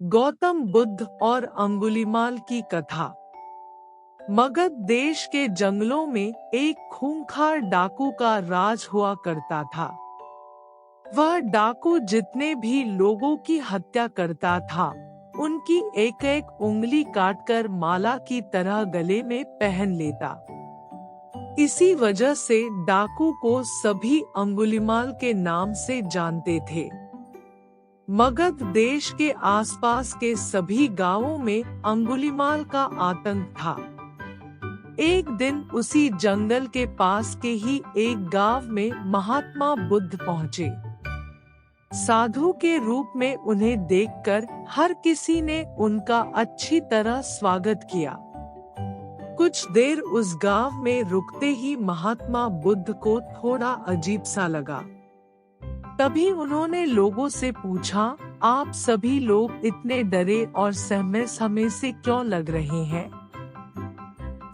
गौतम बुद्ध और अंगुलीमाल की कथा। मगध देश के जंगलों में एक खूंखार डाकू का राज हुआ करता था। वह डाकू जितने भी लोगों की हत्या करता था, उनकी एक एक उंगली काटकर माला की तरह गले में पहन लेता। इसी वजह से डाकू को सभी अंगुलीमाल के नाम से जानते थे। मगध देश के आसपास के सभी गांवों में अंगुलीमाल का आतंक था। एक दिन उसी जंगल के पास के ही एक गांव में महात्मा बुद्ध पहुंचे। साधु के रूप में उन्हें देखकर हर किसी ने उनका अच्छी तरह स्वागत किया। कुछ देर उस गांव में रुकते ही महात्मा बुद्ध को थोड़ा अजीब सा लगा। तभी उन्होंने लोगों से पूछा, आप सभी लोग इतने डरे और सहमे समय से क्यों लग रहे हैं?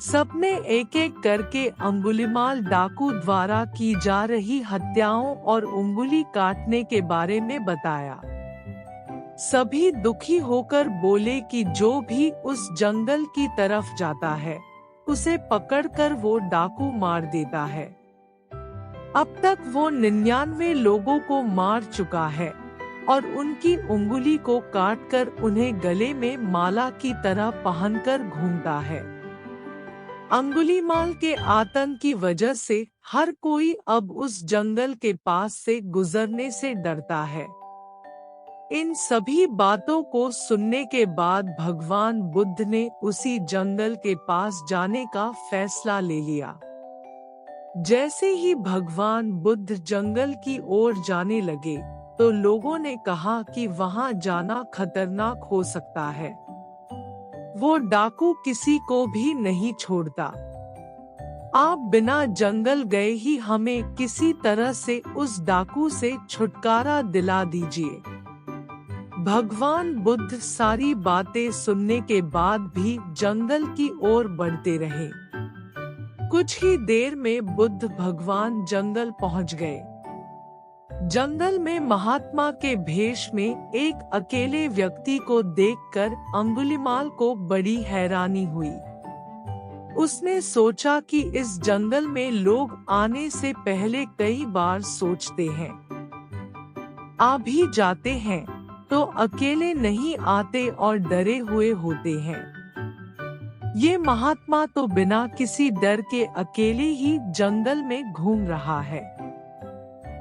सबने एक एक करके अंगुलीमाल डाकू द्वारा की जा रही हत्याओं और उंगली काटने के बारे में बताया। सभी दुखी होकर बोले कि जो भी उस जंगल की तरफ जाता है, उसे पकड़कर वो डाकू मार देता है। अब तक वो 99 लोगों को मार चुका है और उनकी उंगली को काटकर उन्हें गले में माला की तरह पहनकर घूमता है। अंगुलीमाल के आतंक की वजह से हर कोई अब उस जंगल के पास से गुजरने से डरता है। इन सभी बातों को सुनने के बाद भगवान बुद्ध ने उसी जंगल के पास जाने का फैसला ले लिया। जैसे ही भगवान बुद्ध जंगल की ओर जाने लगे, तो लोगों ने कहा कि वहां जाना खतरनाक हो सकता है। वो डाकू किसी को भी नहीं छोड़ता। आप बिना जंगल गए ही हमें किसी तरह से उस डाकू से छुटकारा दिला दीजिए। भगवान बुद्ध सारी बातें सुनने के बाद भी जंगल की ओर बढ़ते रहे। कुछ ही देर में बुद्ध भगवान जंगल पहुंच गए। जंगल में महात्मा के भेष में एक अकेले व्यक्ति को देखकर अंगुलीमाल को बड़ी हैरानी हुई। उसने सोचा कि इस जंगल में लोग आने से पहले कई बार सोचते हैं, आ भी जाते हैं तो अकेले नहीं आते और डरे हुए होते हैं। ये महात्मा तो बिना किसी डर के अकेले ही जंगल में घूम रहा है।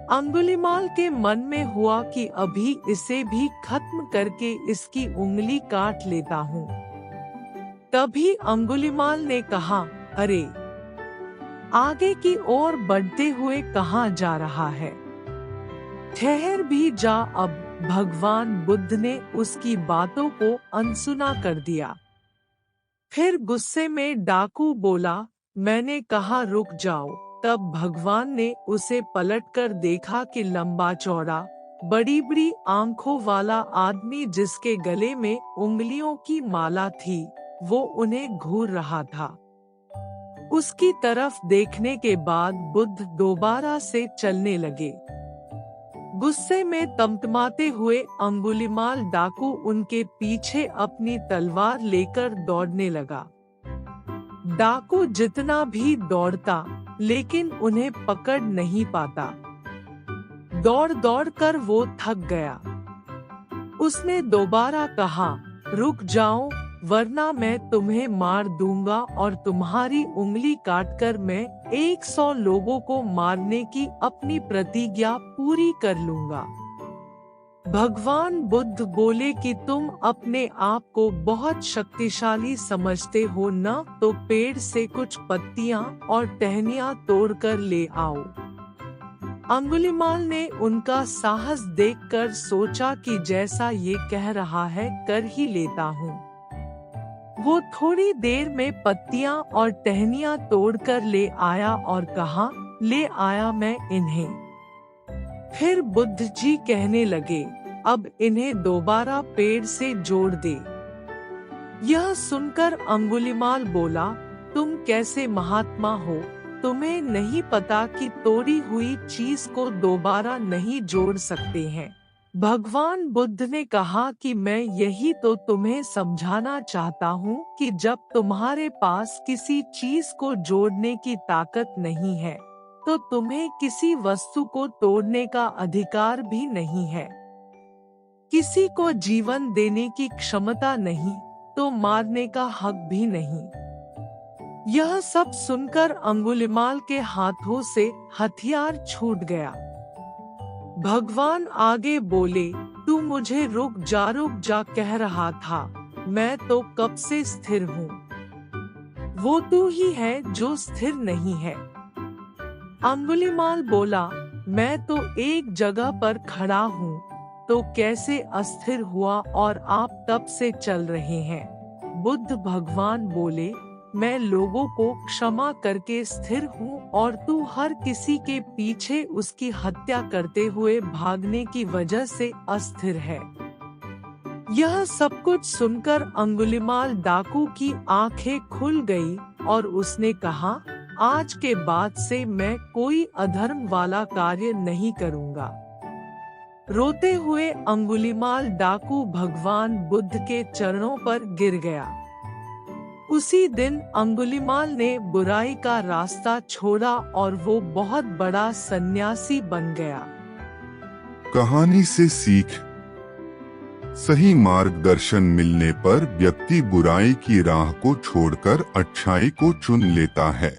अंगुलीमाल के मन में हुआ कि अभी इसे भी खत्म करके इसकी उंगली काट लेता हूँ। तभी अंगुलीमाल ने कहा, अरे, आगे की ओर बढ़ते हुए कहाँ जा रहा है? ठहर भी जा अब। भगवान बुद्ध ने उसकी बातों को अनसुना कर दिया। फिर गुस्से में डाकू बोला, मैंने कहा रुक जाओ। तब भगवान ने उसे पलटकर देखा कि लंबा चौड़ा, बड़ी बड़ी आंखों वाला आदमी जिसके गले में उंगलियों की माला थी, वो उन्हें घूर रहा था। उसकी तरफ देखने के बाद बुद्ध दोबारा से चलने लगे। गुस्से में तमतमाते हुए अंगुलीमाल डाकू उनके पीछे अपनी तलवार लेकर दौड़ने लगा। डाकू जितना भी दौड़ता, लेकिन उन्हें पकड़ नहीं पाता। दौड़ दौड़ कर वो थक गया। उसने दोबारा कहा, रुक जाओ, वरना मैं तुम्हें मार दूंगा और तुम्हारी उंगली काटकर मैं 100 लोगों को मारने की अपनी प्रतिज्ञा पूरी कर लूंगा। भगवान बुद्ध बोले कि तुम अपने आप को बहुत शक्तिशाली समझते हो न, तो पेड़ से कुछ पत्तियां और टहनियां तोड़कर ले आओ। अंगुलीमाल ने उनका साहस देखकर सोचा कि जैसा ये कह रहा है कर ही लेता हूँ। वो थोड़ी देर में पत्तियां और टहनियां तोड़कर ले आया और कहा, ले आया मैं इन्हें। फिर बुद्ध जी कहने लगे, अब इन्हें दोबारा पेड़ से जोड़ दे। यह सुनकर अंगुलीमाल बोला, तुम कैसे महात्मा हो? तुम्हें नहीं पता कि तोड़ी हुई चीज को दोबारा नहीं जोड़ सकते हैं। भगवान बुद्ध ने कहा कि मैं यही तो तुम्हें समझाना चाहता हूँ कि जब तुम्हारे पास किसी चीज को जोड़ने की ताकत नहीं है, तो तुम्हें किसी वस्तु को तोड़ने का अधिकार भी नहीं है। किसी को जीवन देने की क्षमता नहीं, तो मारने का हक भी नहीं। यह सब सुनकर अंगुलिमाल के हाथों से हथियार छूट गया। भगवान आगे बोले, तू मुझे रुक जा कह रहा था, मैं तो कब से स्थिर हूँ। वो तू ही है जो स्थिर नहीं है। अंगुलिमाल बोला, मैं तो एक जगह पर खड़ा हूँ, तो कैसे अस्थिर हुआ और आप तब से चल रहे हैं। बुद्ध भगवान बोले, मैं लोगों को क्षमा करके स्थिर हूँ और तू हर किसी के पीछे उसकी हत्या करते हुए भागने की वजह से अस्थिर है। यह सब कुछ सुनकर अंगुलिमाल डाकू की आंखें खुल गई और उसने कहा, आज के बाद से मैं कोई अधर्म वाला कार्य नहीं करूँगा। रोते हुए अंगुलिमाल डाकू भगवान बुद्ध के चरणों पर गिर गया। उसी दिन अंगुलिमाल ने बुराई का रास्ता छोड़ा और वो बहुत बड़ा सन्यासी बन गया। कहानी से सीख। सही मार्गदर्शन मिलने पर व्यक्ति बुराई की राह को छोड़कर अच्छाई को चुन लेता है।